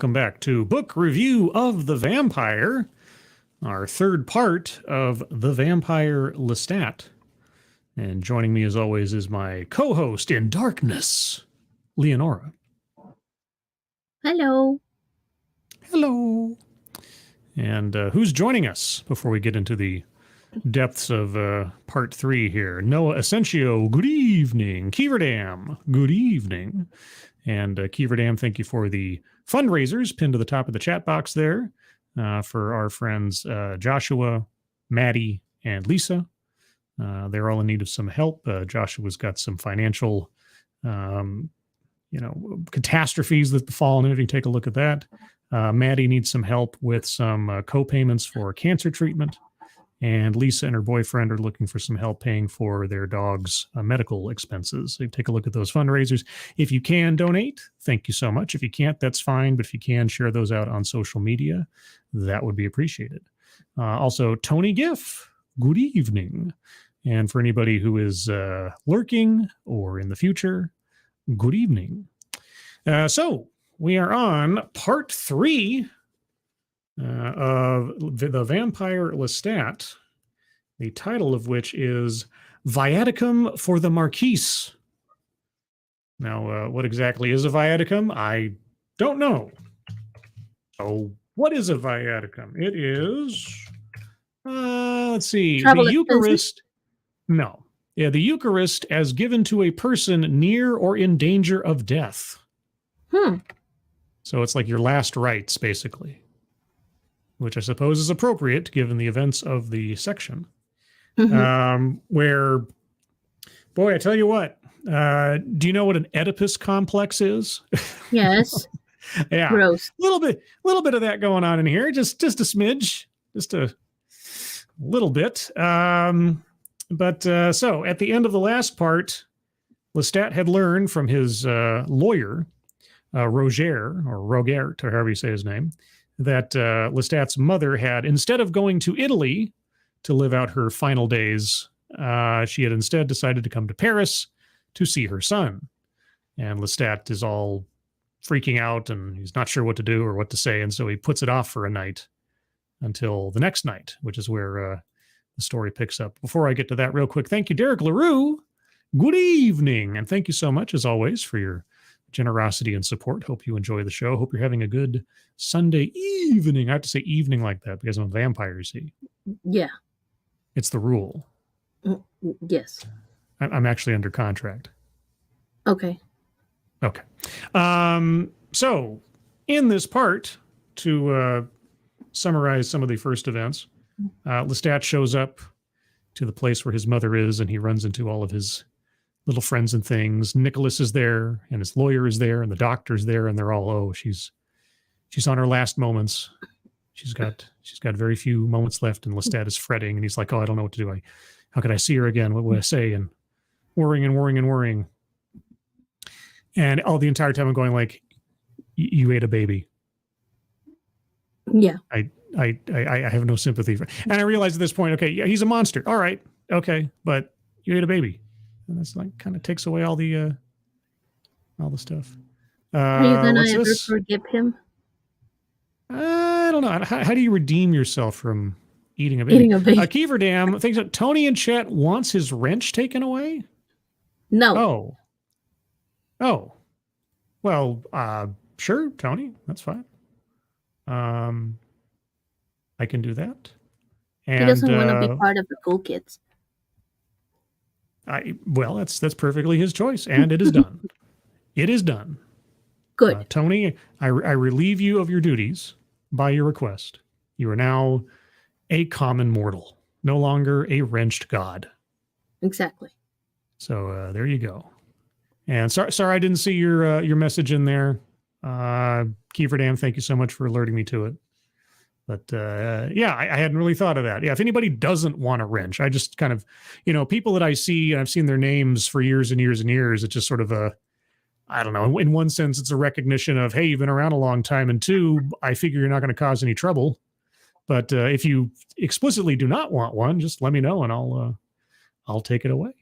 welcome back to Book Review of the Vampire, our third part of The Vampire Lestat. And joining me as always is my co-host in darkness, Leonora. Hello. Hello. And who's joining us before we get into the depths of part 3 here? Noah Asensio, good evening. Keeverdam, good evening. And Keeverdam, thank you for the fundraisers pinned to the top of the chat box there for our friends Joshua, Maddie, and Lisa. They're all in need of some help. Joshua's got some financial, catastrophes that befallen him. If you take a look at that. Maddie needs some help with some co-payments for cancer treatment. And Lisa and her boyfriend are looking for some help paying for their dog's medical expenses. So take a look at those fundraisers. If you can donate, thank you so much. If you can't, that's fine. But if you can, share those out on social media. That would be appreciated. Also, Tony Giff, good evening. And for anybody who is lurking or in the future, good evening. So we are on part 3 of The Vampire Lestat, the title of which is Viaticum for the Marquise. Now, what exactly is a Viaticum? I don't know. So, what is a Viaticum? It is, let's see, Travel the expenses? Eucharist. No. Yeah, the Eucharist as given to a person near or in danger of death. So it's like your last rites, basically, which I suppose is appropriate given the events of the section. Where, boy, I tell you what, do you know what an Oedipus complex is? Yes. Yeah. Gross. Little bit of that going on in here, just a smidge, just a little bit. So at the end of the last part, Lestat had learned from his lawyer, Roger, or Rogert, or however you say his name, that Lestat's mother had, instead of going to Italy to live out her final days, she had instead decided to come to Paris to see her son. And Lestat is all freaking out, and he's not sure what to do or what to say, and so he puts it off for a night until the next night, which is where the story picks up. Before I get to that real quick, thank you, Derek LaRue. Good evening, and thank you so much, as always, for your generosity and support. Hope you enjoy the show. Hope you're having a good Sunday evening. I have to say evening like that because I'm a vampire, you see. Yeah. It's the rule. Yes. I'm actually under contract. Okay. Okay. So in this part, to summarize some of the first events, Lestat shows up to the place where his mother is, and he runs into all of his little friends and things. Nicholas is there, and his lawyer is there, and the doctor's there, and they're all, she's on her last moments. She's got very few moments left, and Lestat is fretting, and he's like, I don't know what to do. How could I see her again? What would I say? And worrying and worrying and worrying. And all the entire time I'm going like, you ate a baby. Yeah. I have no sympathy for, and I realize at this point, okay, yeah, he's a monster. All right. Okay. But you ate a baby. And that's like kind of takes away all the stuff. Are you gonna ever forgive him? I don't know. How do you redeem yourself from eating a baby? Eating a baby. Keeverdam thinks that Tony in chat wants his wrench taken away. No. Oh. Well, sure, Tony. That's fine. I can do that. And, he doesn't want to be part of the cool kids. That's perfectly his choice, and it is done. It is done. Good. Tony, I relieve you of your duties by your request. You are now a common mortal, no longer a wrenched god. Exactly. So there you go. And sorry I didn't see your message in there. Keeverdam, thank you so much for alerting me to it. But I hadn't really thought of that. Yeah, if anybody doesn't want a wrench, I just kind of, people that I see, and I've seen their names for years and years and years, it's just sort of I don't know, in one sense, it's a recognition of, hey, you've been around a long time, and two, I figure you're not going to cause any trouble. But if you explicitly do not want one, just let me know, and I'll take it away.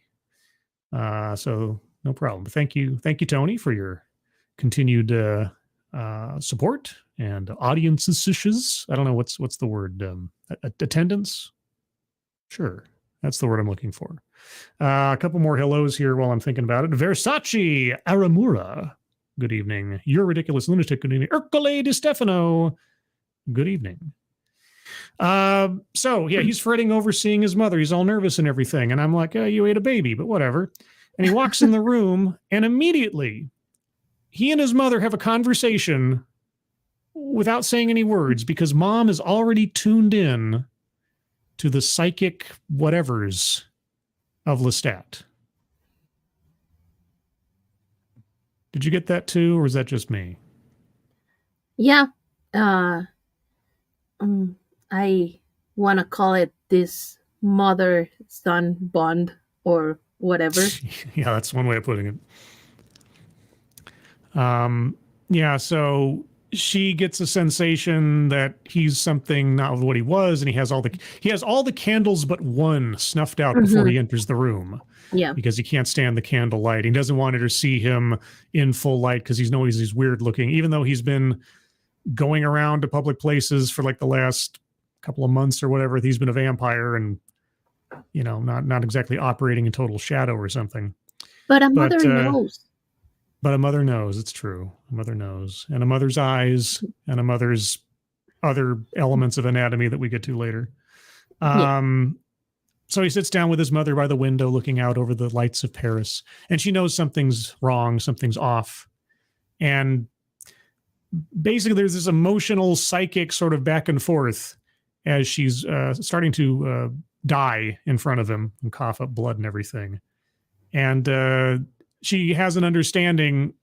So no problem. Thank you, Tony, for your continued support and audiences. I don't know what's the word. Attendance. Sure, that's the word I'm looking for. A couple more hellos here while I'm thinking about it. Versace Aramura. Good evening. You're ridiculous lunatic. Good evening. Ercole Di Stefano. Good evening. So yeah, he's fretting over seeing his mother. He's all nervous and everything. And I'm like, oh, you ate a baby, but whatever. And he walks in the room, and immediately he and his mother have a conversation without saying any words, because mom is already tuned in to the psychic whatevers of Lestat. Did you get that too, or was that just me? Yeah. I want to call it this mother-son bond or whatever. Yeah, that's one way of putting it. Yeah, so she gets a sensation that he's something not what he was, and he has all the candles but one snuffed out before he enters the room. Yeah, because he can't stand the candle light. He doesn't want her to see him in full light because he's weird looking, even though he's been going around to public places for like the last couple of months or whatever. He's been a vampire and, not exactly operating in total shadow or something. But a mother knows. But a mother knows. It's true. A mother knows. And a mother's eyes and a mother's other elements of anatomy that we get to later. So he sits down with his mother by the window looking out over the lights of Paris. And she knows something's wrong, something's off. And basically there's this emotional, psychic sort of back and forth as she's starting to die in front of him and cough up blood and everything. And she has an understanding,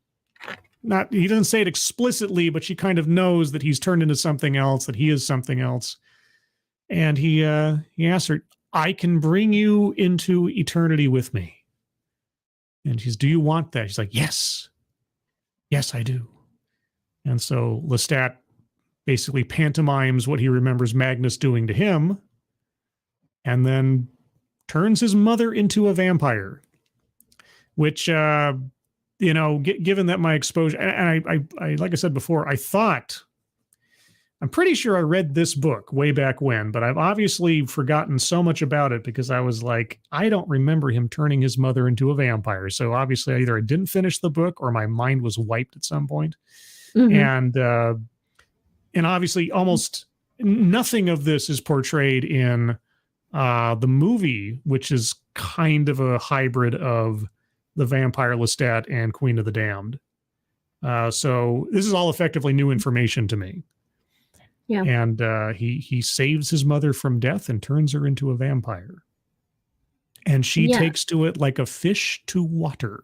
he doesn't say it explicitly, but she kind of knows that he's turned into something else, that he is something else. And he asks her, I can bring you into eternity with me. And she's, do you want that? She's like, yes. Yes, I do. And so Lestat basically pantomimes what he remembers Magnus doing to him, and then turns his mother into a vampire, which, given that my exposure, and I like I said before, I'm pretty sure I read this book way back when, but I've obviously forgotten so much about it because I was like, I don't remember him turning his mother into a vampire. So obviously either I didn't finish the book or my mind was wiped at some point. Mm-hmm. And obviously almost nothing of this is portrayed in the movie, which is kind of a hybrid of the Vampire Lestat and Queen of the Damned. So this is all effectively new information to me. Yeah. And he saves his mother from death and turns her into a vampire. And she takes to it like a fish to water.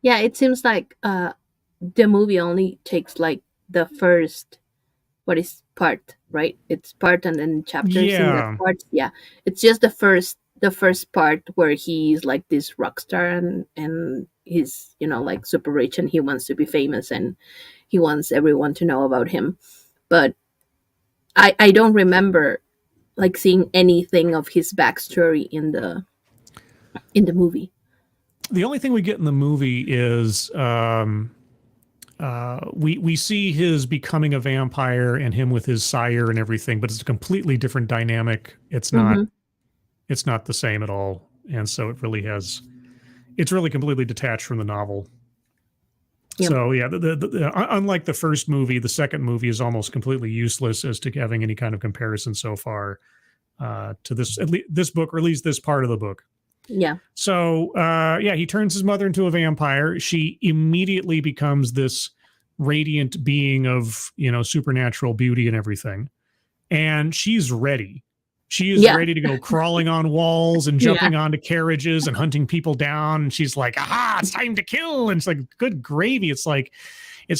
Yeah, it seems like the movie only takes like the first part, right? It's part and then chapters in the parts. Yeah. It's just the first part where he's like this rock star and he's, like super rich and he wants to be famous and he wants everyone to know about him. But I don't remember like seeing anything of his backstory in the movie. The only thing we get in the movie is we see his becoming a vampire and him with his sire and everything, but it's a completely different dynamic. It's not the same at all. And so it's really completely detached from the novel. Yep. So yeah, unlike the first movie, the second movie is almost completely useless as to having any kind of comparison so far to this book, or at least this part of the book. Yeah. So he turns his mother into a vampire. She immediately becomes this radiant being of, supernatural beauty and everything. And she's ready. She is ready to go crawling on walls and jumping onto carriages and hunting people down. And she's like, aha, it's time to kill. And it's like, good gravy. It's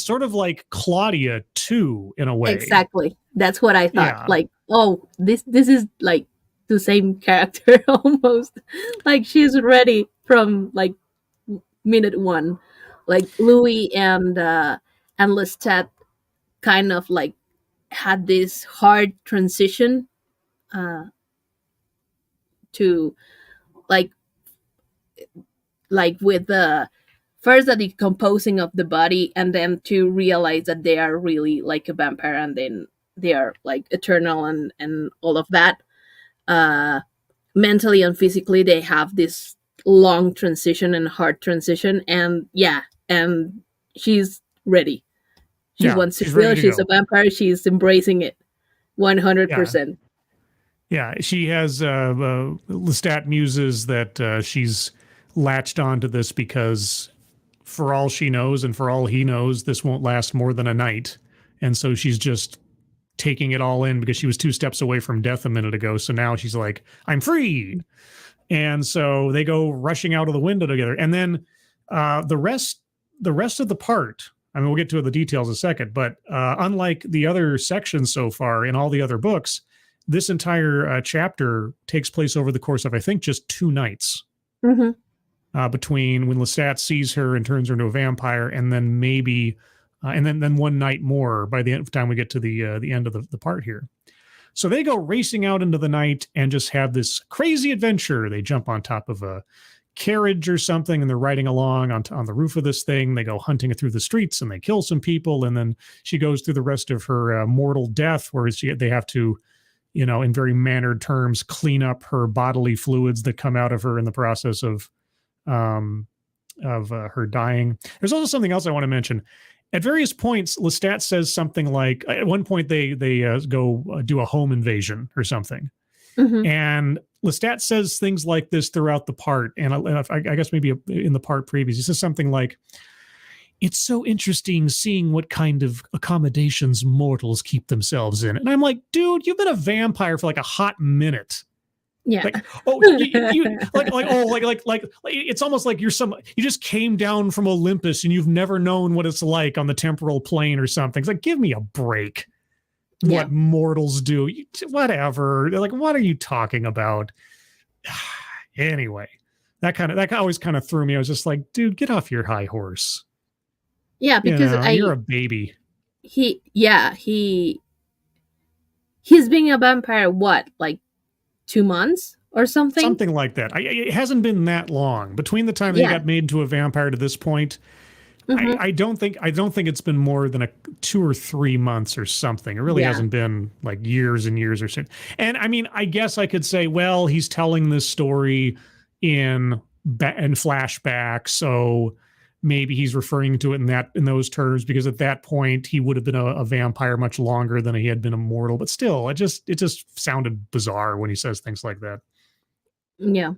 sort of like Claudia too, in a way. Exactly. That's what I thought. Yeah. Like, oh, this is like the same character almost. Like she's ready from like minute one. Like Louis and Lestat kind of like had this hard transition to like with the first the decomposing of the body, and then to realize that they are really like a vampire, and then they are like eternal and all of that. uh Mentally and physically, they have this long transition and hard transition, and yeah, and she's ready. She Yeah, wants to she's ready feel to she's a go. vampire. She's embracing it Yeah. 100%. Yeah, she has Lestat muses that she's latched onto this because for all she knows and for all he knows, this won't last more than a night. And so she's just taking it all in because she was 2 steps away from death a minute ago. So now she's like, I'm free. And so they go rushing out of the window together. And then the rest of the part, I mean, we'll get to the details in a second, but unlike the other sections so far in all the other books, this entire chapter takes place over the course of, I think, just 2 nights. Mm-hmm. Between when Lestat sees her and turns her into a vampire, and then maybe, and then 1 night more by the time we get to the end of the part here. So they go racing out into the night and just have this crazy adventure. They jump on top of a carriage or something, and they're riding along on the roof of this thing. They go hunting through the streets and they kill some people, and then she goes through the rest of her mortal death, where they have to, in very mannered terms, clean up her bodily fluids that come out of her in the process of her dying. There's also something else I want to mention. At various points, Lestat says something like, at one point they go do a home invasion or something. Mm-hmm. And Lestat says things like this throughout the part. And I guess maybe in the part previous, he says something like, it's so interesting seeing what kind of accommodations mortals keep themselves in. And I'm like, dude, you've been a vampire for like a hot minute. Yeah. Like, oh, it's almost like you just came down from Olympus and you've never known what it's like on the temporal plane or something. It's like, give me a break. Yeah. What mortals do, whatever. They're like, what are you talking about? Anyway, that always kind of threw me. I was just like, dude, get off your high horse. Yeah, because you're a baby. He's being a vampire, what, like 2 months or something? Something like that. It hasn't been that long between the time they got made into a vampire to this point. Mm-hmm. I don't think it's been more than 2 or 3 months or something. It really hasn't been like years and years or so. And I mean, I guess I could say, well, he's telling this story in flashback, so maybe he's referring to it in those terms, because at that point he would have been a vampire much longer than he had been immortal. But still, it just sounded bizarre when he says things like that. Yeah.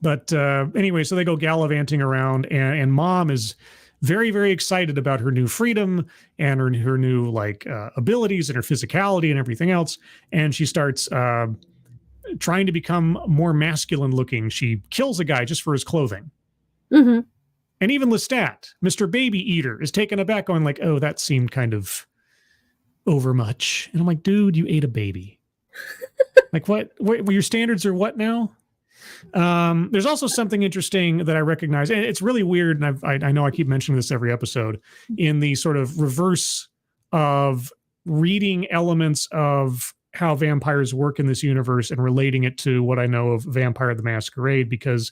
But anyway, so they go gallivanting around, and Mom is very, very excited about her new freedom and her new abilities and her physicality and everything else. And she starts trying to become more masculine looking. She kills a guy just for his clothing. Mm-hmm. And even Lestat, Mr. Baby Eater, is taken aback, going like, oh, that seemed kind of overmuch. And I'm like, dude, you ate a baby. Like, what? Your standards are what now? There's also something interesting that I recognize, and it's really weird, and I know I keep mentioning this every episode, in the sort of reverse of reading elements of how vampires work in this universe and relating it to what I know of Vampire the Masquerade, because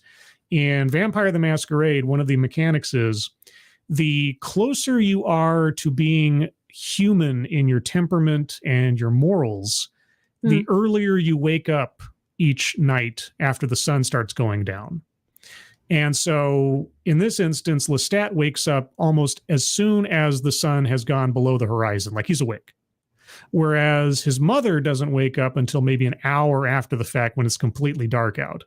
in Vampire the Masquerade, one of the mechanics is the closer you are to being human in your temperament and your morals, the earlier you wake up each night after the sun starts going down. And so in this instance, Lestat wakes up almost as soon as the sun has gone below the horizon, like he's awake. Whereas his mother doesn't wake up until maybe an hour after the fact, when it's completely dark out.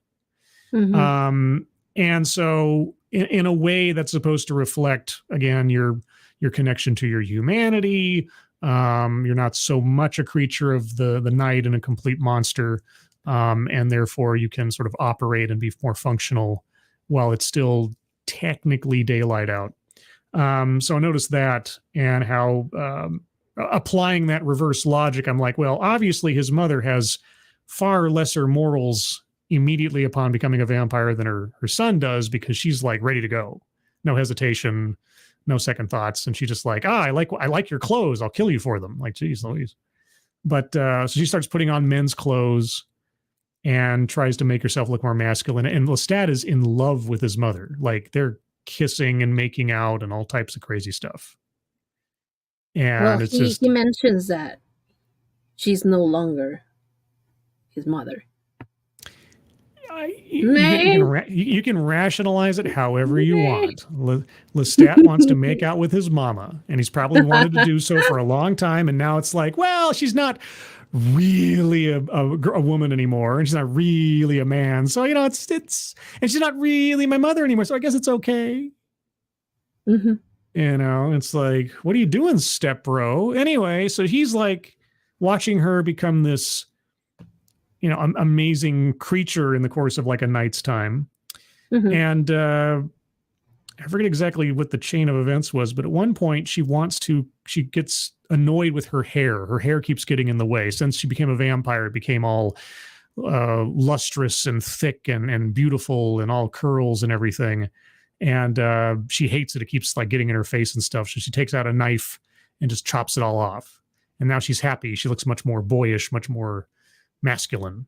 Mm-hmm. And so in a way that's supposed to reflect, again, your connection to your humanity. You're not so much a creature of the night and a complete monster. And therefore you can sort of operate and be more functional while it's still technically daylight out. So I noticed that, and how applying that reverse logic, I'm like, well, obviously his mother has far lesser morals immediately upon becoming a vampire than her son does, because she's like ready to go. No hesitation, no second thoughts. And she's just like, I like your clothes. I'll kill you for them. Like, geez Louise. But so she starts putting on men's clothes and tries to make herself look more masculine. And Lestat is in love with his mother. Like, they're kissing and making out and all types of crazy stuff. And Well, it's he just, mentions that she's no longer his mother. you can rationalize it however you want. Lestat wants to make out with his mama, and he's probably wanted to do so for a long time. And now it's like, well, she's not really a woman anymore, and she's not really a man. So it's and she's not really my mother anymore. So I guess it's okay. Mm-hmm. It's like, what are you doing, step bro? Anyway, so he's like watching her become this amazing creature in the course of like a night's time. Mm-hmm. And I forget exactly what the chain of events was, but at one point she gets annoyed with her hair. Her hair keeps getting in the way. Since she became a vampire, it became all lustrous and thick and beautiful and all curls and everything. And she hates it. It keeps like getting in her face and stuff. So she takes out a knife and just chops it all off. And now she's happy. She looks much more boyish, much more masculine.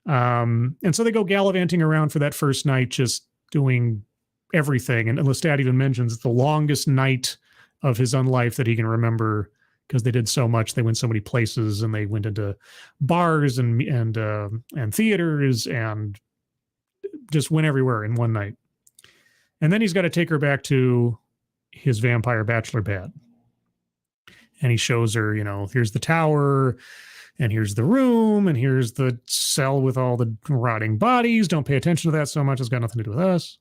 And so they go gallivanting around for that first night, just doing everything. And Lestat even mentions it's the longest night of his own life that he can remember, because they did so much. They went so many places, and they went into bars and theaters and just went everywhere in one night. And then he's got to take her back to his vampire bachelor pad. And he shows her, here's the tower, and here's the room, and here's the cell with all the rotting bodies. Don't pay attention to that so much. It's got nothing to do with us.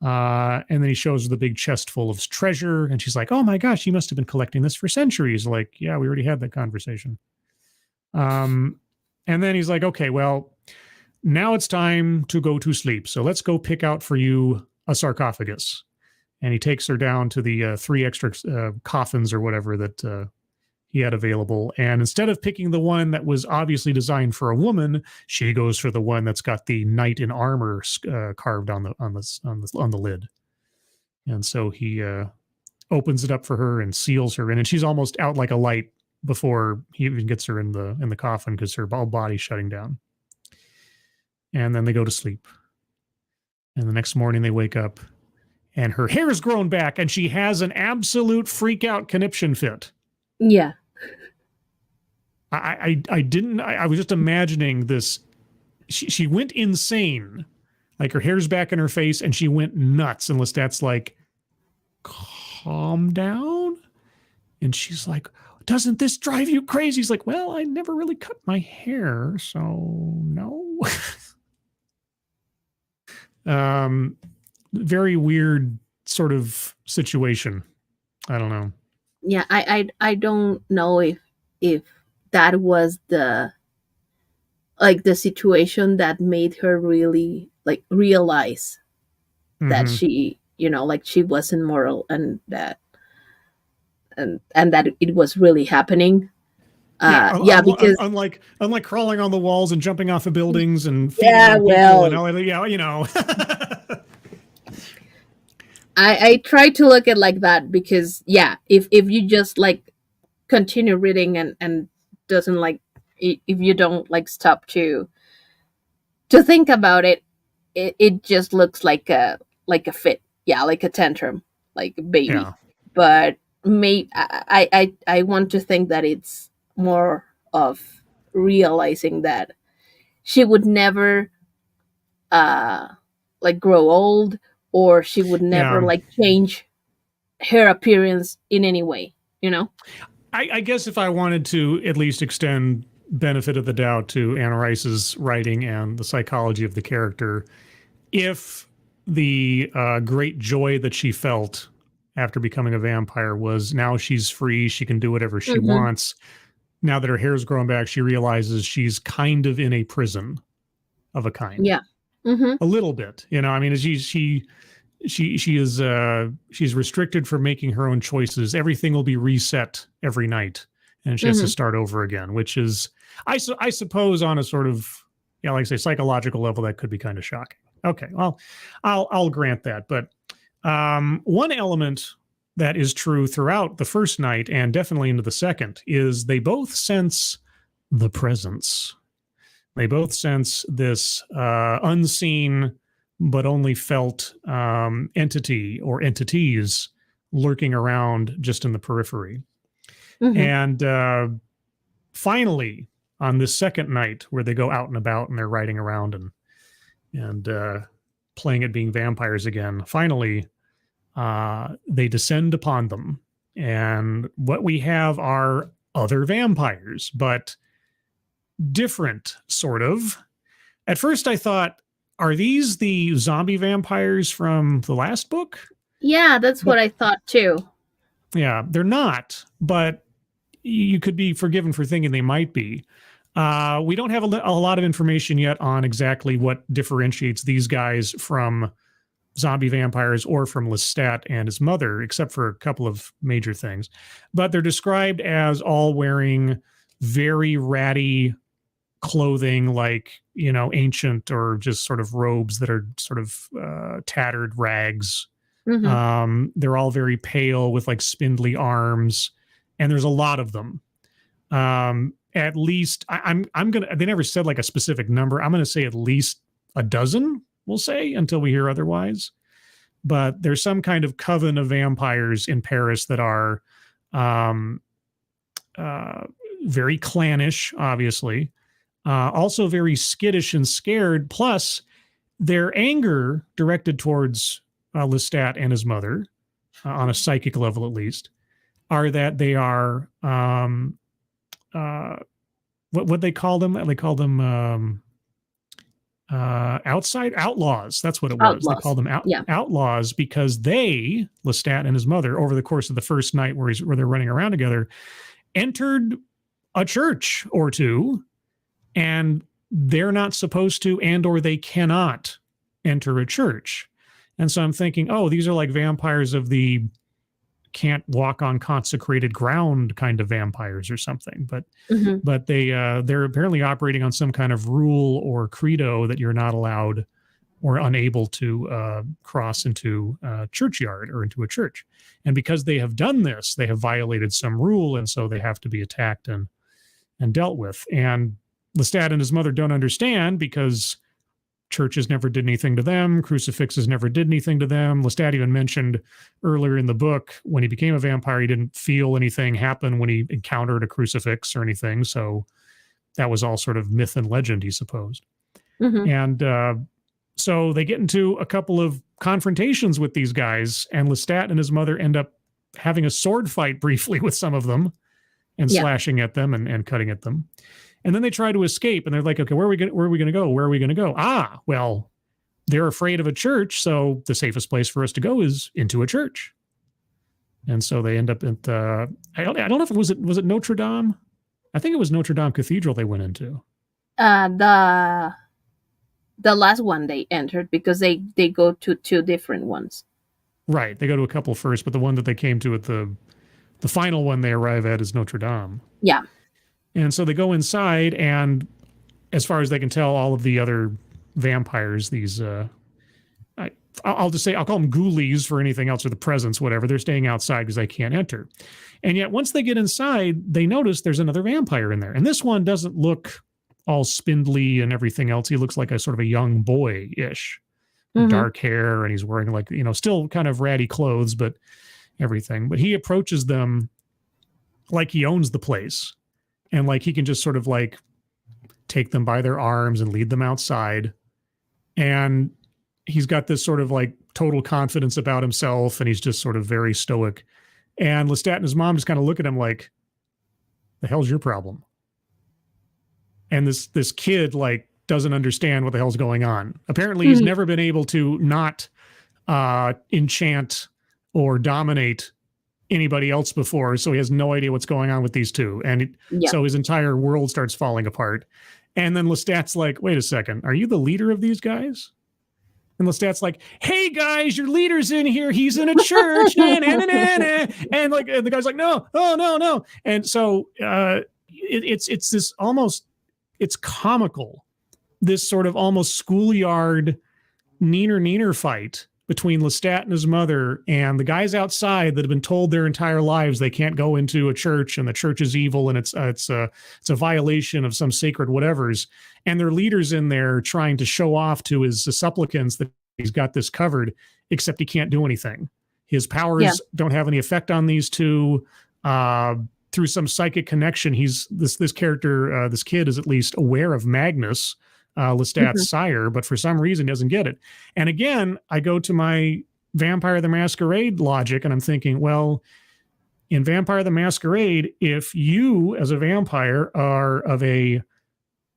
And then he shows her the big chest full of treasure. And she's like, oh my gosh, you must have been collecting this for centuries. Like, yeah, we already had that conversation. And then he's like, okay, well, now it's time to go to sleep. So let's go pick out for you a sarcophagus. And he takes her down to the 3 extra coffins or whatever that he had available. And instead of picking the one that was obviously designed for a woman, she goes for the one that's got the knight in armor carved on the lid. And so he opens it up for her and seals her in, and she's almost out like a light before he even gets her in the coffin, because her whole body's shutting down. And then they go to sleep. And the next morning they wake up, and her hair's grown back, and she has an absolute freak out conniption fit. Yeah. I was just imagining this. She went insane. Like, her hair's back in her face and she went nuts. And Lestat's like, calm down. And she's like, doesn't this drive you crazy? He's like, well, I never really cut my hair, so no. Very weird sort of situation. I don't know. Yeah, I don't know if that was the situation that made her really like realize that she, like, she wasn't moral, and that it was really happening. Because unlike crawling on the walls and jumping off of buildings and feeding on people and all, I try to look at like that, because if you just like continue reading and doesn't like, if you don't like stop to think about it, it just looks like a fit, like a tantrum, like a baby. But I want to think that it's more of realizing that she would never like grow old, or she would never like change her appearance in any way, I guess if I wanted to at least extend benefit of the doubt to Anne Rice's writing and the psychology of the character, if the great joy that she felt after becoming a vampire was now she's free, she can do whatever she wants. Now that her hair's grown back, she realizes she's kind of in a prison of a kind. Yeah. A little bit, I mean, she is she's restricted from making her own choices. Everything will be reset every night, and she has to start over again, which is, I suppose, on a sort of, like I say, psychological level, that could be kind of shocking. Okay, well, I'll grant that. But one element that is true throughout the first night and definitely into the second is they both sense the presence. They both sense this unseen but only felt entity or entities lurking around just in the periphery. And finally, on this second night where they go out and about and they're riding around and playing at being vampires again, finally, they descend upon them. And what we have are other vampires, but different, sort of. At first, I thought, are these the zombie vampires from the last book? Yeah, that's what I thought too. Yeah, they're not, but you could be forgiven for thinking they might be. We don't have a lot of information yet on exactly what differentiates these guys from zombie vampires or from Lestat and his mother, except for a couple of major things. But they're described as all wearing very ratty clothing, like, you know, ancient or just sort of robes that are sort of tattered rags. They're all very pale with like spindly arms, and there's a lot of them. At least I'm gonna, they never said like a specific number. I'm gonna say at least a dozen, we'll say, until we hear otherwise. But there's some kind of coven of vampires in Paris that are very clannish, obviously. Also very skittish and scared. Plus, their anger directed towards Lestat and his mother, on a psychic level at least, are that they are what they call them? They call them outside outlaws. That's what it was. Outlaws. They called them outlaws because they, Lestat and his mother, over the course of the first night where they're running around together, entered a church or two, and they're not supposed to, and or they cannot enter a church. And so I'm thinking, oh, these are like vampires of the can't walk on consecrated ground kind of vampires or something. But but they're apparently operating on some kind of rule or credo that you're not allowed or unable to cross into a churchyard or into a church. And because they have done this, they have violated some rule, and so they have to be attacked and dealt with. And Lestat and his mother don't understand because churches never did anything to them. Crucifixes never did anything to them. Lestat even mentioned earlier in the book when he became a vampire, he didn't feel anything happen when he encountered a crucifix or anything. So that was all sort of myth and legend, he supposed. And so they get into a couple of confrontations with these guys, and Lestat and his mother end up having a sword fight briefly with some of them and slashing at them and cutting at them. And then they try to escape, and they're like, okay, where are we going to go? Where are we going to go? Ah, well, they're afraid of a church, so the safest place for us to go is into a church. And so they end up at I don't know if it was Notre Dame? I think it was Notre Dame Cathedral they went into. The last one they entered, because they go to two different ones. Right. They go to a couple first, but the one that they came to at the final one they arrive at is Notre Dame. Yeah. And so they go inside, and as far as they can tell, all of the other vampires, these, I'll just say, I'll call them ghoulies for anything else, or the presence, whatever, they're staying outside because they can't enter. And yet once they get inside, they notice there's another vampire in there. And this one doesn't look all spindly and everything else. He looks like a sort of a young boy-ish, dark hair, and he's wearing like, you know, still kind of ratty clothes, but everything. But he approaches them like he owns the place. And like he can just sort of like take them by their arms and lead them outside. And he's got this sort of like total confidence about himself, and he's just sort of very stoic. And Lestat and his mom just kind of look at him like, the hell's your problem? And this kid like doesn't understand what the hell's going on. Apparently he's never been able to not enchant or dominate anybody else before, so he has no idea what's going on with these two. And so his entire world starts falling apart. And then Lestat's like, wait a second, are you the leader of these guys? And Lestat's like, hey guys, your leader's in here, he's in a church. And like the guy's like, no, oh no. And so it's this almost, it's comical, this sort of almost schoolyard neener fight between Lestat and his mother and the guys outside that have been told their entire lives they can't go into a church, and the church is evil, and it's a violation of some sacred whatevers. And their leader's in there trying to show off to his supplicants that he's got this covered, except he can't do anything. His powers don't have any effect on these two. Through some psychic connection, he's this character, this kid is at least aware of Magnus, Lestat's sire, but for some reason doesn't get it. And again, I go to my Vampire the Masquerade logic, and I'm thinking, well, in Vampire the Masquerade, if you as a vampire are of a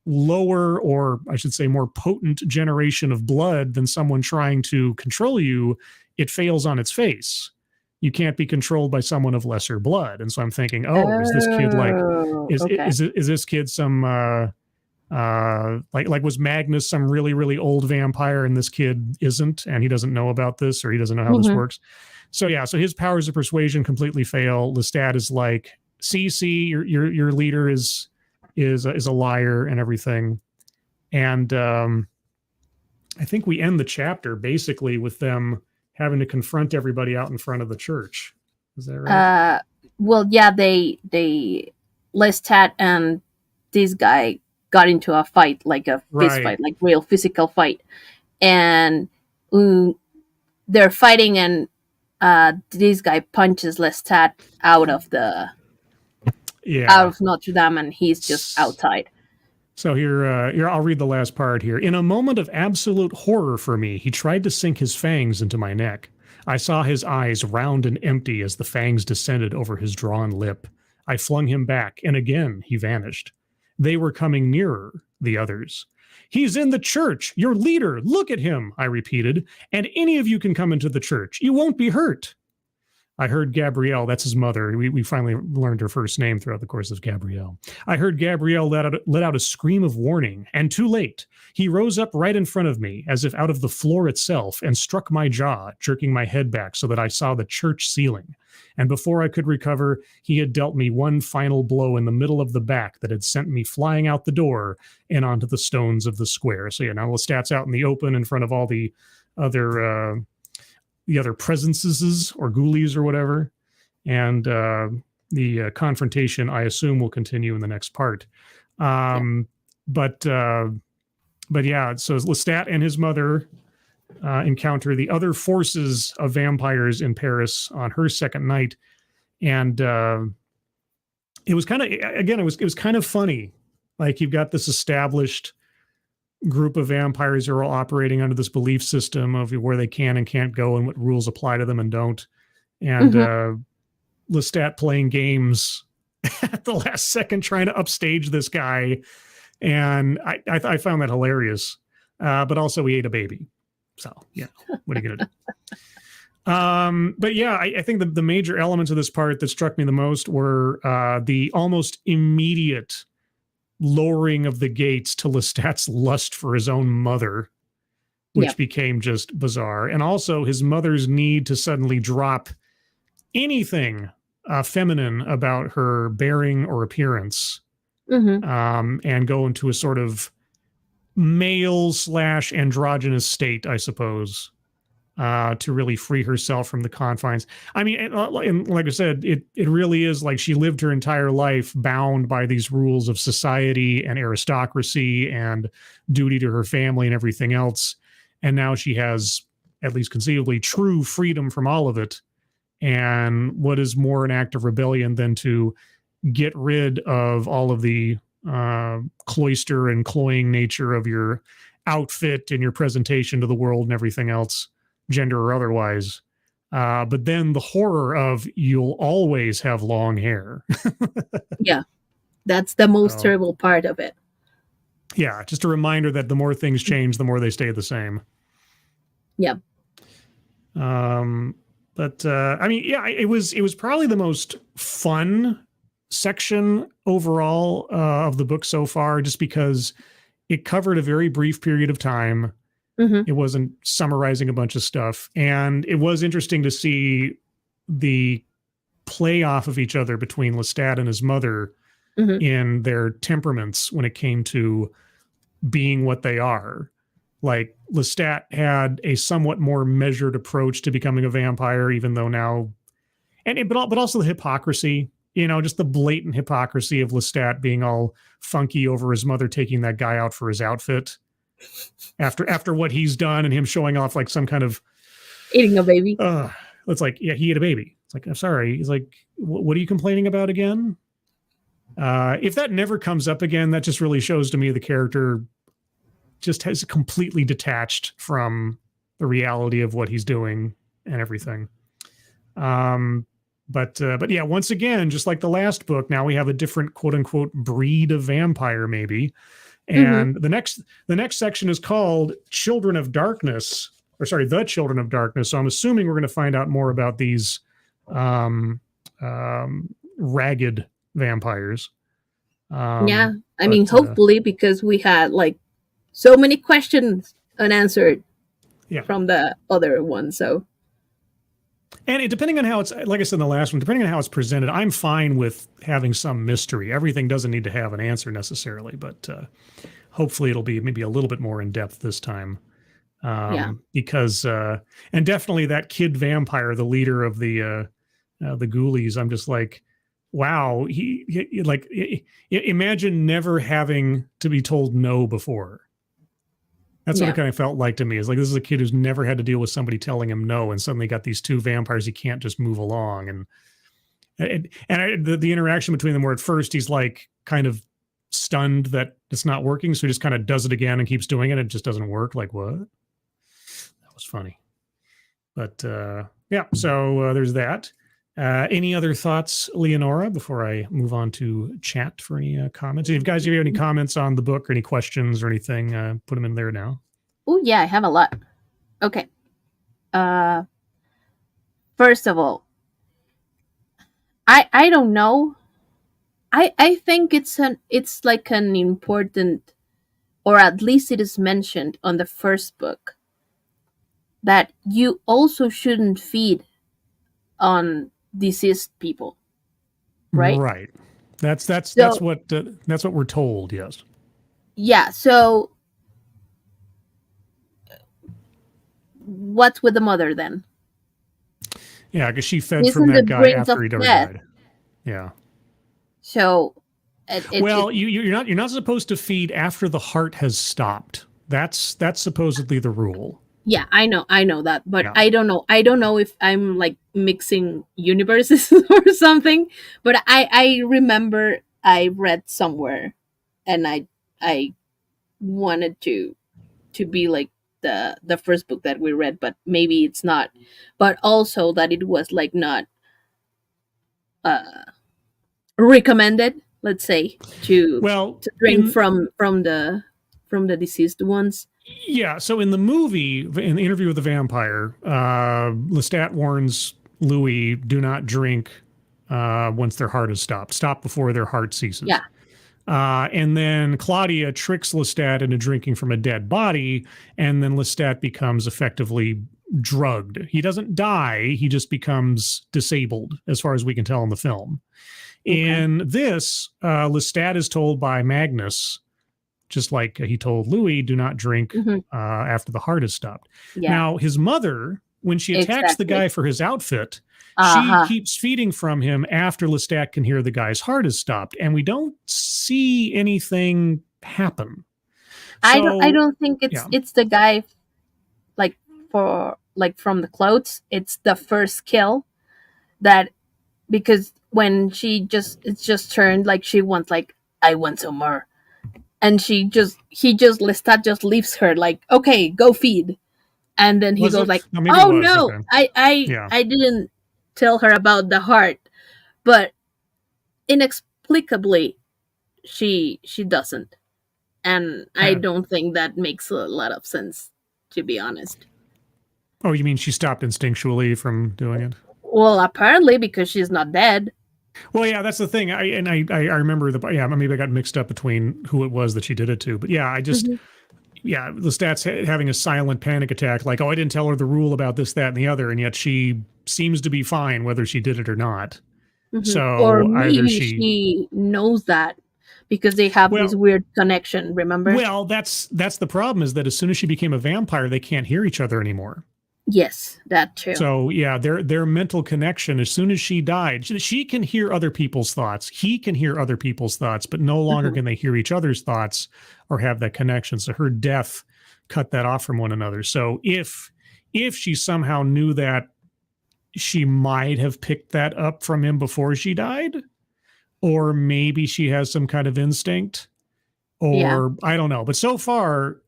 lower, or I should say more potent generation of blood than someone trying to control you, it fails on its face. You can't be controlled by someone of lesser blood. And so I'm thinking, is this kid like, is this kid some, like was Magnus some really, really old vampire and this kid isn't, and he doesn't know about this, or he doesn't know how this works. So so his powers of persuasion completely fail. Lestat is like, see, your leader is a liar and everything. And I think we end the chapter basically with them having to confront everybody out in front of the church. Is that right? Well, yeah, they Lestat and this guy got into a fight, like a fist fight, like real physical fight. And they're fighting, and this guy punches Lestat out of Notre Dame, and he's just outside. So here, I'll read the last part here. In a moment of absolute horror for me, he tried to sink his fangs into my neck. I saw his eyes round and empty as the fangs descended over his drawn lip. I flung him back, and again he vanished. They were coming nearer, the others. He's in the church, your leader, look at him, I repeated, and any of you can come into the church. You won't be hurt. I heard Gabrielle, that's his mother. We finally learned her first name throughout the course of Gabrielle. I heard Gabrielle let out a scream of warning, and too late. He rose up right in front of me, as if out of the floor itself, and struck my jaw, jerking my head back so that I saw the church ceiling. And before I could recover, he had dealt me one final blow in the middle of the back that had sent me flying out the door and onto the stones of the square. So now Lestat's out in the open in front of all the other presences or ghoulies or whatever. And the confrontation, I assume, will continue in the next part. But yeah, so Lestat and his mother encounter the other forces of vampires in Paris on her second night. And it was kind of, again, it was kind of funny. Like, you've got this established group of vampires who are all operating under this belief system of where they can and can't go and what rules apply to them and don't. And Lestat playing games at the last second, trying to upstage this guy. And I found that hilarious. But also he ate a baby. So, what are you going to do? But yeah, I think the major elements of this part that struck me the most were the almost immediate lowering of the gates to Lestat's lust for his own mother, which became just bizarre. And also his mother's need to suddenly drop anything feminine about her bearing or appearance, and go into a sort of male / androgynous state, I suppose, to really free herself from the confines. I mean, and like I said, it really is like she lived her entire life bound by these rules of society and aristocracy and duty to her family and everything else. And now she has, at least conceivably, true freedom from all of it. And what is more an act of rebellion than to get rid of all of the cloister and cloying nature of your outfit and your presentation to the world and everything else, gender or otherwise. But then the horror of you'll always have long hair. Yeah, that's the most terrible part of it. Yeah, just a reminder that the more things change, the more they stay the same. Yeah. But I mean, yeah, it was probably the most fun section overall of the book so far, just because it covered a very brief period of time. It wasn't summarizing a bunch of stuff. And it was interesting to see the play off of each other between Lestat and his mother in their temperaments when it came to being what they are. Like, Lestat had a somewhat more measured approach to becoming a vampire, even though now, but also the hypocrisy, just the blatant hypocrisy of Lestat being all funky over his mother taking that guy out for his outfit. after what he's done and him showing off like some kind of Eating a baby. It's like, yeah, he ate a baby. It's like, I'm sorry. He's like, what are you complaining about again? If that never comes up again, that just really shows to me the character just has completely detached from the reality of what he's doing and everything. But yeah, once again, just like the last book, now we have a different quote unquote breed of vampire, maybe. And the next section is called Children of Darkness, or sorry, The Children of Darkness. So I'm assuming we're going to find out more about these ragged vampires. Yeah, I mean, hopefully, because we had like so many questions unanswered from the other one. So, and depending on how it's, like I said in the last one, depending on how it's presented, I'm fine with having some mystery. Everything doesn't need to have an answer necessarily, but hopefully it'll be maybe a little bit more in depth this time. Because and definitely that kid vampire, the leader of the ghoulies, I'm just like, wow, he like imagine never having to be told no before. That's what it kind of felt like to me. Is like, this is a kid who's never had to deal with somebody telling him no, and suddenly got these two vampires he can't just move along. And the interaction between them, where at first he's like kind of stunned that it's not working, so he just kind of does it again and keeps doing it. It just doesn't work. Like, what? That was funny. But yeah, so there's that. Any other thoughts, Leonora, before I move on to chat for any comments? If you guys have any comments on the book or any questions or anything, put them in there now. Oh, yeah, I have a lot. Okay. First of all, I don't know. I think it's like an important, or at least it is mentioned on the first book, that you also shouldn't feed on deceased people, right? Right. That's what we're told. Yes. Yeah. So, what's with the mother then? Yeah, because she fed from that guy after he'd already died. Yeah. So, you're not supposed to feed after the heart has stopped. That's supposedly the rule. Yeah, I know that, but yeah. I don't know if I'm like mixing universes or something, but I remember I read somewhere, and I wanted to be like the first book that we read, but maybe it's not, but also that it was like not recommended, let's say, to drink from the deceased ones. Yeah, so in the movie, in the Interview with the Vampire, Lestat warns Louis, do not drink once their heart has stopped. Stop before their heart ceases. Yeah. And then Claudia tricks Lestat into drinking from a dead body, and then Lestat becomes effectively drugged. He doesn't die, he just becomes disabled, as far as we can tell in the film. Okay. In this, Lestat is told by Magnus, just like he told Louis, do not drink after the heart has stopped. Yeah. Now, his mother, when she attacks the guy for his outfit, she keeps feeding from him after Lestat can hear the guy's heart has stopped, and we don't see anything happen. So, I don't think it's the guy like from the clothes. It's the first kill that, because when it's just turned, like she wants, like, I want some more. And Lestat just leaves her, like, okay, go feed. And then he goes like, oh no, okay. I didn't tell her about the heart. But inexplicably, she doesn't. And I don't think that makes a lot of sense, to be honest. Oh, you mean she stopped instinctually from doing it? Well, apparently, because she's not dead. Well, yeah, that's the thing. I remember maybe I got mixed up between who it was that she did it to. But yeah, I just, Lestat's having a silent panic attack, like, oh, I didn't tell her the rule about this, that, and the other, and yet she seems to be fine whether she did it or not. So or maybe she knows that because they have this weird connection, remember? Well, that's the problem, is that as soon as she became a vampire, they can't hear each other anymore. Yes, that too. So yeah, their mental connection, as soon as she died, she can hear other people's thoughts. He can hear other people's thoughts, but no longer Mhm. can they hear each other's thoughts or have that connection. So her death cut that off from one another. So if she somehow knew that, she might have picked that up from him before she died, or maybe she has some kind of instinct, Yeah. or I don't know. But so far,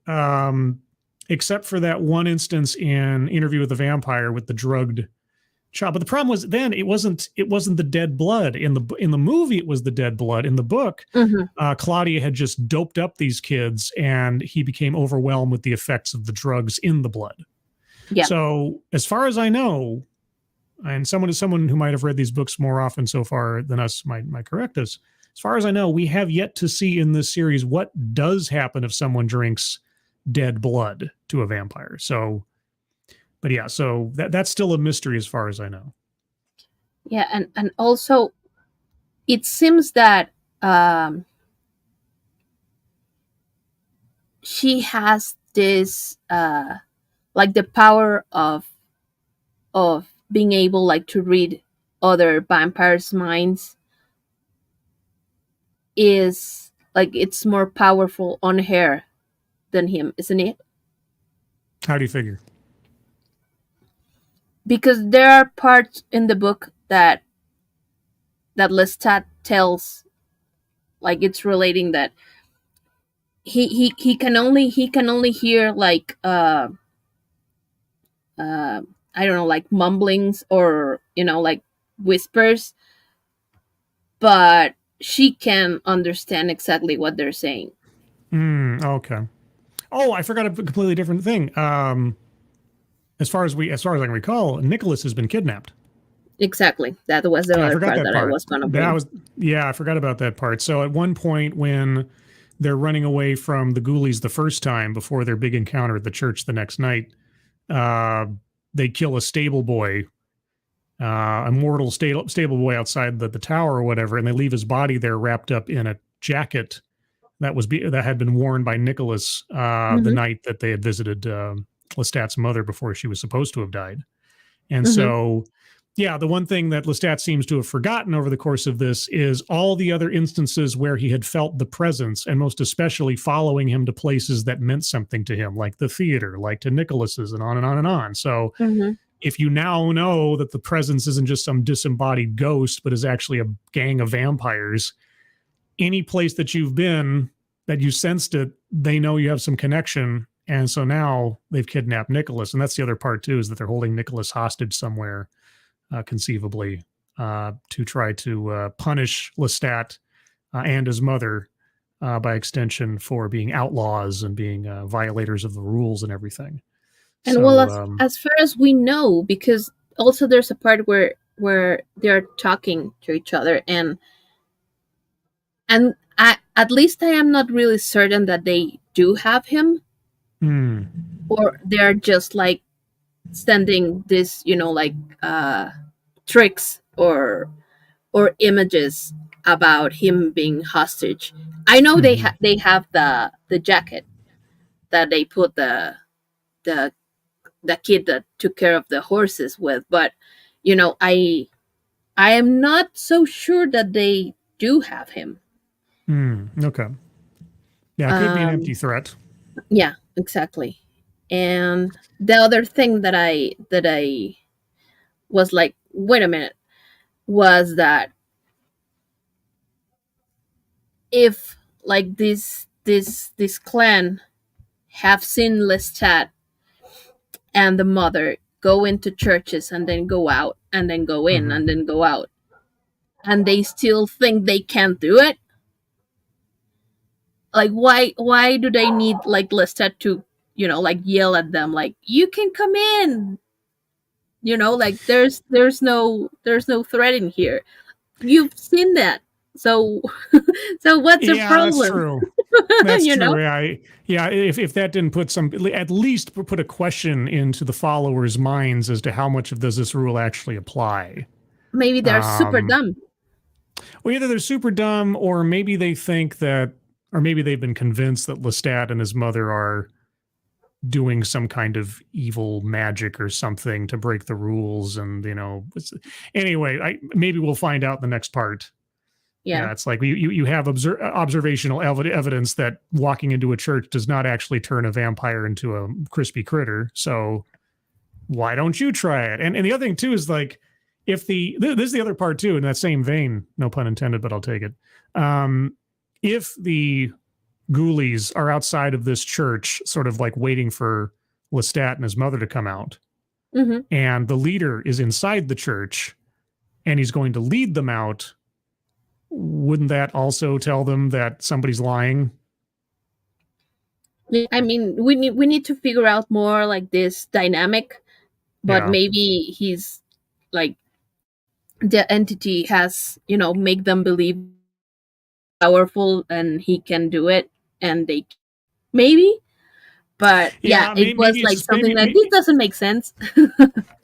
except for that one instance in Interview with the Vampire with the drugged child. But the problem was then it wasn't the dead blood in the movie. It was the dead blood in the book. Hmm. Claudia had just doped up these kids, and he became overwhelmed with the effects of the drugs in the blood. Yeah. So as far as I know, and someone who might have read these books more often so far than us might correct us. As far as I know, we have yet to see in this series what does happen if someone drinks dead blood to a vampire. So, but yeah, so that's still a mystery as far as I know. Yeah, and also it seems that she has this like the power of being able like to read other vampires' minds is like it's more powerful on her than him, isn't it? How do you figure? Because there are parts in the book that Lestat tells, like it's relating that he can only hear like I don't know, like mumblings or like whispers, but she can understand exactly what they're saying. Okay. Oh, I forgot a completely different thing. As far as I can recall, Nicholas has been kidnapped. Exactly. That was the Yeah, I other forgot part that that I part. was gonna That bring. was Yeah, I forgot about that part. So at one point when they're running away from the ghoulies the first time before their big encounter at the church the next night, uh, they kill a stable boy, a mortal stable boy outside the tower or whatever, and they leave his body there wrapped up in a jacket that had been worn by Nicholas the Hmm. night that they had visited Lestat's mother before she was supposed to have died. And Hmm. so, yeah, the one thing that Lestat seems to have forgotten over the course of this is all the other instances where he had felt the presence, and most especially following him to places that meant something to him, like the theater, like to Nicholas's, and on and on and on. So, Hmm. if you now know that the presence isn't just some disembodied ghost, but is actually a gang of vampires, any place that you've been that you sensed it, they know you have some connection. And so now they've kidnapped Nicholas. And that's the other part, too, is that they're holding Nicholas hostage somewhere, conceivably, to try to punish Lestat and his mother by extension for being outlaws and being violators of the rules and everything. And well, So, as far as we know, because also there's a part where they're talking to each other, and at least I am not really certain that they do have him, hmm. or they're just like sending this, like uh tricks or images about him being hostage. I know Mhm. they have the jacket that they put the the kid that took care of the horses with, but I am not so sure that they do have him. Okay. Yeah, it could be an Um, empty threat. yeah, exactly. And the other thing that I was like, wait a minute, was that if like this clan have seen Lestat and the mother go into churches and then go out and then go in Hmm. and then go out, and they still think they can't do it, like why do they need like Lestat to like yell at them like you can come in, like there's no threat in here, you've seen that, so so what's the Yeah, that's problem? true. That's you true. know Yeah. If that didn't put at least put a question into the followers' minds as to how much of does this rule actually apply. Maybe they're super Um, dumb. well, either they're super dumb, or maybe they think that, or maybe they've been convinced that Lestat and his mother are doing some kind of evil magic or something to break the rules. And, anyway, maybe we'll find out in the next part. Yeah, it's like you have observational evidence that walking into a church does not actually turn a vampire into a crispy critter. So why don't you try it? And the other thing too is like, this is the other part too, in that same vein, no pun intended, but I'll take it. If the ghoulies are outside of this church, sort of like waiting for Lestat and his mother to come out, and the leader is inside the church and he's going to lead them out, wouldn't that also tell them that somebody's lying? I mean, we need to figure out more like this dynamic, but maybe he's like the entity has, make them believe powerful and he can do it, and they maybe. But it was like something that this doesn't make sense.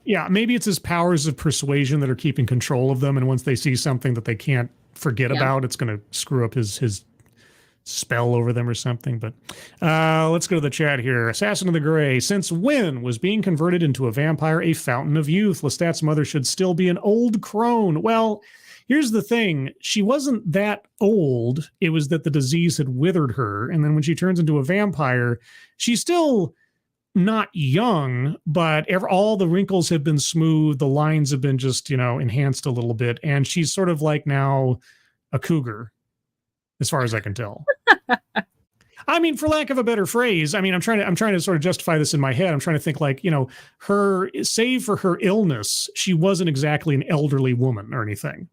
Yeah, maybe it's his powers of persuasion that are keeping control of them, and once they see something that they can't forget about, it's going to screw up his spell over them or something. But let's go to the chat here. Assassin of the Gray. Since when was being converted into a vampire a fountain of youth? Lestat's mother should still be an old crone. Well, here's the thing. She wasn't that old. It was that the disease had withered her. And then when she turns into a vampire, she's still not young, but all the wrinkles have been smooth. The lines have been just, enhanced a little bit. And she's sort of like now a cougar, as far as I can tell. I mean, for lack of a better phrase, I mean, I'm trying to sort of justify this in my head. I'm trying to think like, her, save for her illness, she wasn't exactly an elderly woman or anything.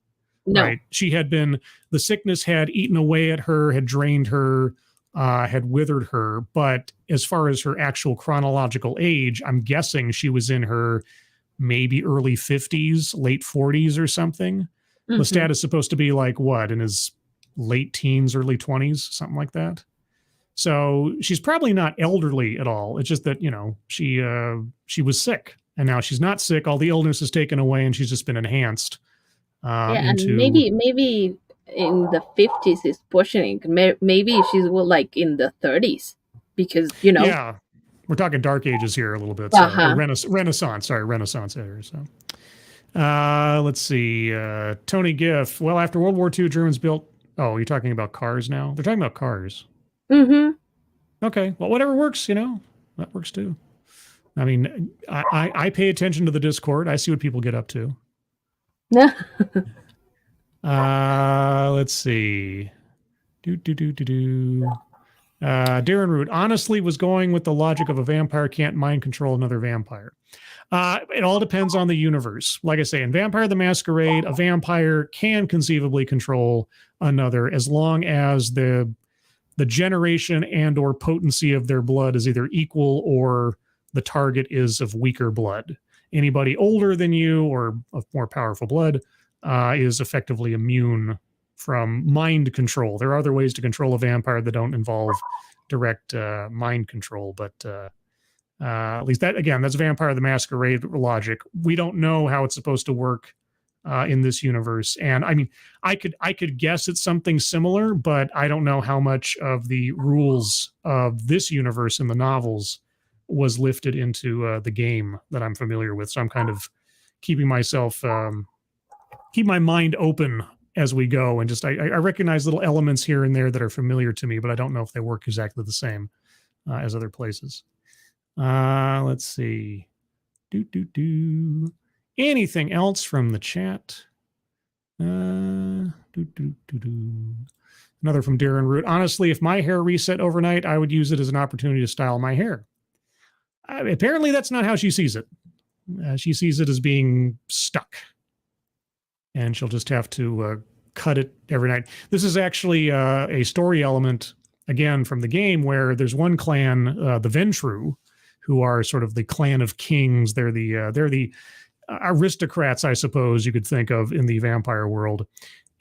No. Right. The sickness had eaten away at her, had drained her, had withered her. But as far as her actual chronological age, I'm guessing she was in her maybe early 50s, late 40s or something. Lestat is supposed to be like what, in his late teens, early 20s, something like that. So she's probably not elderly at all. It's just that, she was sick, and now she's not sick. All the illness is taken away and she's just been enhanced. And maybe in the 50s is pushing. Maybe she's like in the 30s because, Yeah, we're talking Dark Ages here a little bit. So Renaissance era. So let's see. Tony Giff. Well, after World War II, Germans built... Oh, you're talking about cars now? They're talking about cars. Okay. Well, whatever works, that works too. I mean, I pay attention to the Discord. I see what people get up to. Let's see. Darren Root honestly was going with the logic of a vampire can't mind control another vampire. It all depends on the universe. Like I say, in Vampire the Masquerade, a vampire can conceivably control another as long as the generation and or potency of their blood is either equal or the target is of weaker blood. Anybody older than you or of more powerful blood is effectively immune from mind control. There are other ways to control a vampire that don't involve direct mind control, but at least that's Vampire the Masquerade logic. We don't know how it's supposed to work in this universe, and I mean, I could guess it's something similar, but I don't know how much of the rules of this universe in the novels was lifted into the game that I'm familiar with. So I'm kind of keeping myself, keep my mind open as we go, and just I recognize little elements here and there that are familiar to me, but I don't know if they work exactly the same as other places. Let's see. Anything else from the chat? Another from Darren Root. Honestly, if my hair reset overnight, I would use it as an opportunity to style my hair. Apparently, that's not how she sees it. She sees it as being stuck, and she'll just have to cut it every night. This is actually a story element, again, from the game, where there's one clan, the Ventru, who are sort of the clan of kings. They're the aristocrats, I suppose you could think of in the vampire world.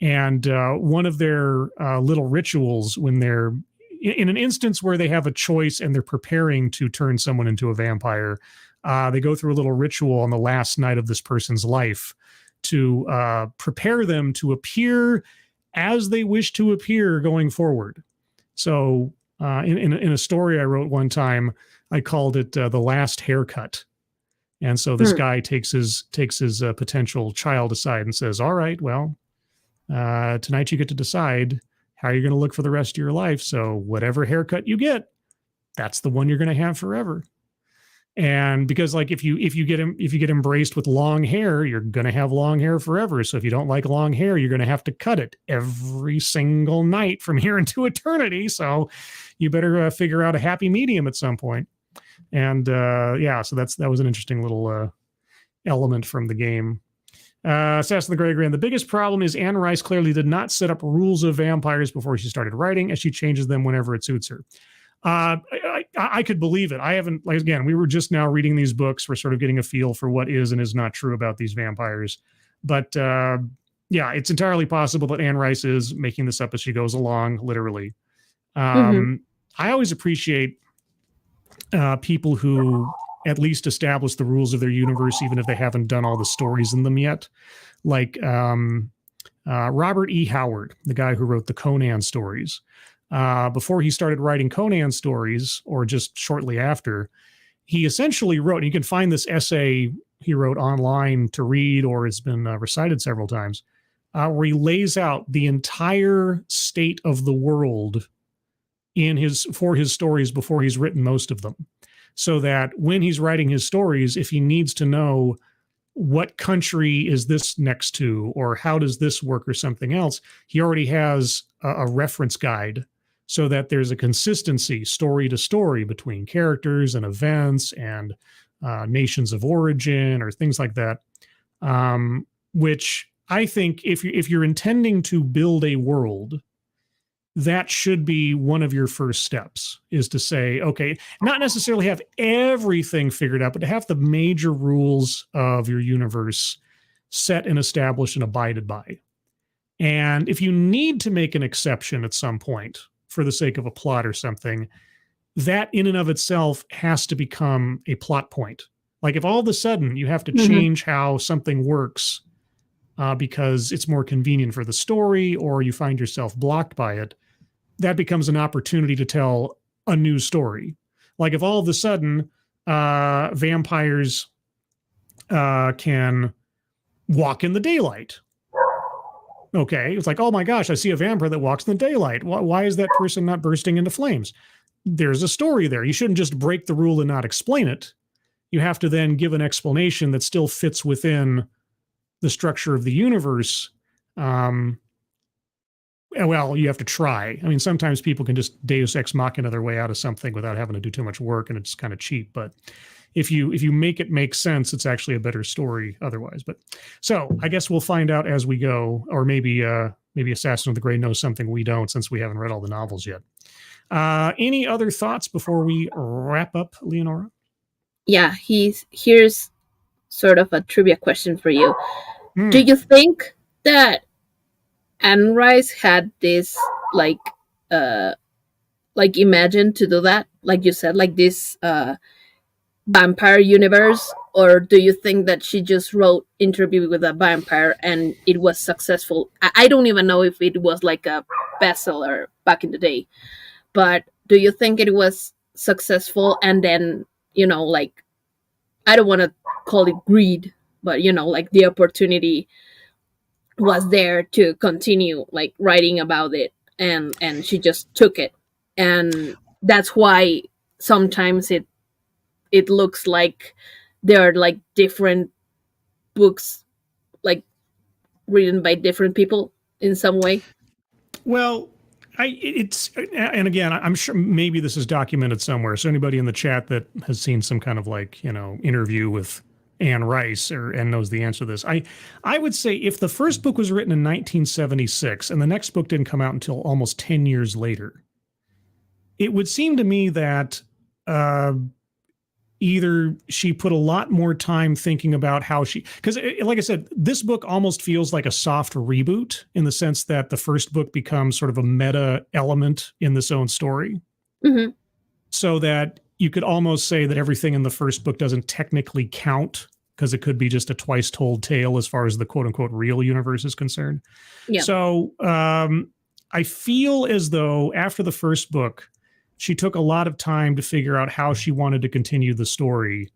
And one of their little rituals, when they're in an instance where they have a choice and they're preparing to turn someone into a vampire, they go through a little ritual on the last night of this person's life to prepare them to appear as they wish to appear going forward. So In a story I wrote one time, I called it The Last Haircut. And so this guy takes his potential child aside and says, all right, well, tonight you get to decide how you're going to look for the rest of your life. So whatever haircut you get, that's the one you're going to have forever. And because like if you get embraced with long hair, you're going to have long hair forever. So if you don't like long hair, you're going to have to cut it every single night from here into eternity. So you better figure out a happy medium at some point. And so that was an interesting little element from the game. Assassin the Gregory, and the biggest problem is Anne Rice clearly did not set up rules of vampires before she started writing, as she changes them whenever it suits her. I could believe it. I haven't, like, again, we were just now reading these books. We're sort of getting a feel for what is and is not true about these vampires. But it's entirely possible that Anne Rice is making this up as she goes along, literally. I always appreciate people who at least establish the rules of their universe, even if they haven't done all the stories in them yet. Like Robert E. Howard, the guy who wrote the Conan stories. Before he started writing Conan stories, or just shortly after, he essentially wrote, and you can find this essay he wrote online to read, or it's been recited several times, where he lays out the entire state of the world for his stories before he's written most of them. So that when he's writing his stories, if he needs to know what country is this next to, or how does this work, or something else, he already has a reference guide, so that there's a consistency story to story between characters and events and nations of origin or things like that. Which I think if you're intending to build a world, that should be one of your first steps, is to say, okay, not necessarily have everything figured out, but to have the major rules of your universe set and established and abided by. And if you need to make an exception at some point for the sake of a plot or something, that in and of itself has to become a plot point. Like if all of a sudden you have to change how something works because it's more convenient for the story, or you find yourself blocked by it, that becomes an opportunity to tell a new story. Like if all of a sudden vampires can walk in the daylight. Okay, it's like, oh my gosh, I see a vampire that walks in the daylight. Why is that person not bursting into flames? There's a story there. You shouldn't just break the rule and not explain it. You have to then give an explanation that still fits within the structure of the universe. Well, you have to try. I mean, sometimes people can just Deus Ex Machina their way out of something without having to do too much work, and it's kind of cheap. But if you make it make sense, it's actually a better story otherwise. But so I guess we'll find out as we go, or maybe Assassin of the Grey knows something we don't, since we haven't read all the novels yet. Any other thoughts before we wrap up, Leonora? Yeah, here's sort of a trivia question for you. Do you think that Anne Rice had this like imagined to do that, like you said, like this vampire universe, or do you think that she just wrote Interview with a Vampire and it was successful? I don't even know if it was like a bestseller back in the day, but do you think it was successful, and then, you know, like, I don't want to call it greed, but, you know, like the opportunity was there to continue like writing about it, and she just took it, and that's why sometimes it looks like there are like different books like written by different people in some way. Well, and again, I'm sure maybe this is documented somewhere. So anybody in the chat that has seen some kind of like, you know, interview with Anne Rice and knows the answer to this, I would say if the first book was written in 1976 and the next book didn't come out until almost 10 years later, it would seem to me that either she put a lot more time thinking about how because like I said, this book almost feels like a soft reboot in the sense that the first book becomes sort of a meta element in this own story. So that you could almost say that everything in the first book doesn't technically count, because it could be just a twice told tale as far as the quote unquote real universe is concerned. Yeah. So I feel as though after the first book, she took a lot of time to figure out how she wanted to continue the story.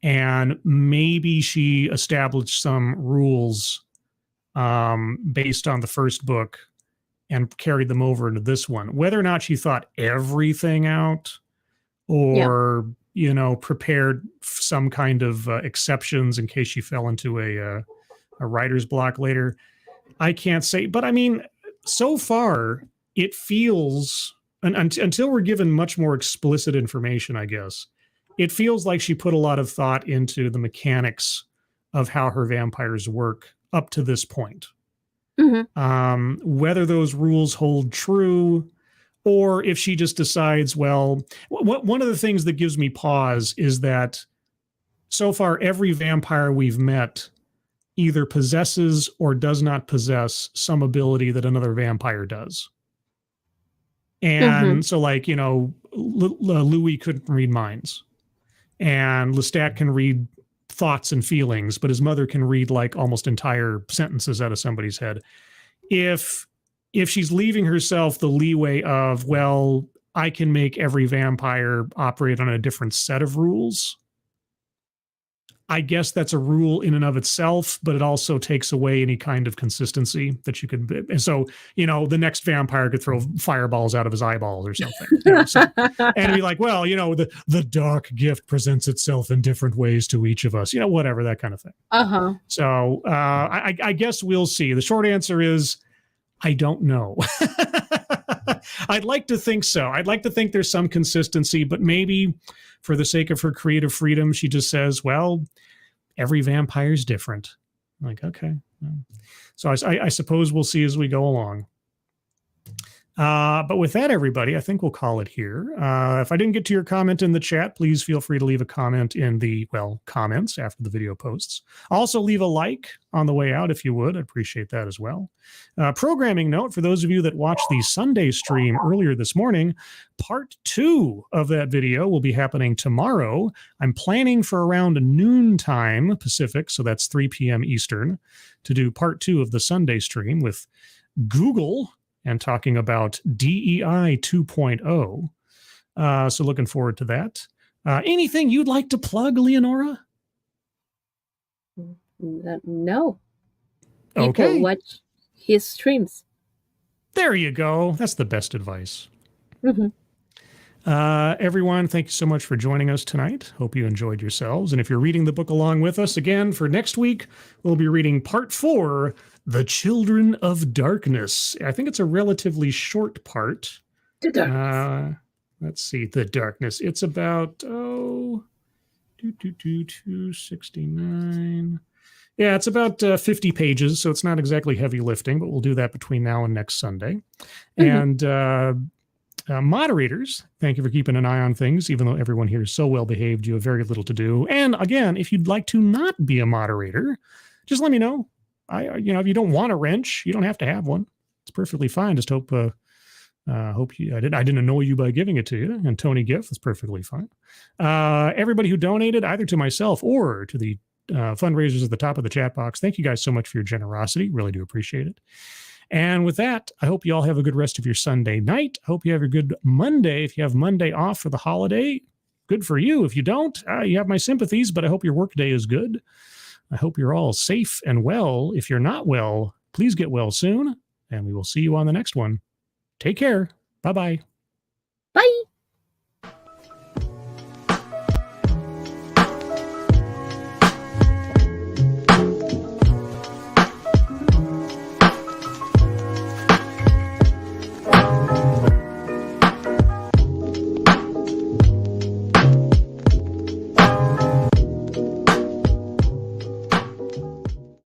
And maybe she established some rules based on the first book and carried them over into this one. Whether or not she thought everything out or, prepared some kind of exceptions in case she fell into a writer's block later, I can't say. But I mean, so far, it feels, until we're given much more explicit information, I guess, it feels like she put a lot of thought into the mechanics of how her vampires work up to this point. Whether those rules hold true, or if she just decides, well, one of the things that gives me pause is that so far every vampire we've met either possesses or does not possess some ability that another vampire does. And so, like, Louis couldn't read minds, and Lestat can read thoughts and feelings, but his mother can read like almost entire sentences out of somebody's head. If she's leaving herself the leeway of, well, I can make every vampire operate on a different set of rules, I guess that's a rule in and of itself, but it also takes away any kind of consistency that you could. And so, the next vampire could throw fireballs out of his eyeballs or something. And be like, well, the dark gift presents itself in different ways to each of us, whatever, that kind of thing. So I guess we'll see. The short answer is, I don't know. I'd like to think so. I'd like to think there's some consistency, but maybe for the sake of her creative freedom, she just says, well, every vampire's different. I'm like, okay. So I suppose we'll see as we go along. But with that, everybody, I think we'll call it here. If I didn't get to your comment in the chat, please feel free to leave a comment in the, comments after the video posts. Also, leave a like on the way out if you would. I'd appreciate that as well. Programming note, for those of you that watched the Sunday stream earlier this morning, part 2 of that video will be happening tomorrow. I'm planning for around noontime Pacific, so that's 3 p.m. Eastern, to do part 2 of the Sunday stream with Google and talking about DEI 2.0. So looking forward to that. Anything you'd like to plug, Leonora? No. Okay. People watch his streams. There you go. That's the best advice. Everyone, thank you so much for joining us tonight. Hope you enjoyed yourselves. And if you're reading the book along with us, again, for next week, we'll be reading part 4, The Children of Darkness. I think it's a relatively short part. The Darkness. Let's see, The Darkness. It's about, 269. Yeah, it's about 50 pages, so it's not exactly heavy lifting, but we'll do that between now and next Sunday. And moderators, thank you for keeping an eye on things, even though everyone here is so well behaved, you have very little to do. And again, if you'd like to not be a moderator, just let me know. If you don't want a wrench, you don't have to have one. It's perfectly fine. Just hope you, I didn't annoy you by giving it to you. And Tony Giff is perfectly fine. Everybody who donated either to myself or to the fundraisers at the top of the chat box, thank you guys so much for your generosity. Really do appreciate it. And with that, I hope you all have a good rest of your Sunday night. I hope you have a good Monday. If you have Monday off for the holiday, good for you. If you don't, you have my sympathies, but I hope your workday is good. I hope you're all safe and well. If you're not well, please get well soon, and we will see you on the next one. Take care. Bye-bye. Bye.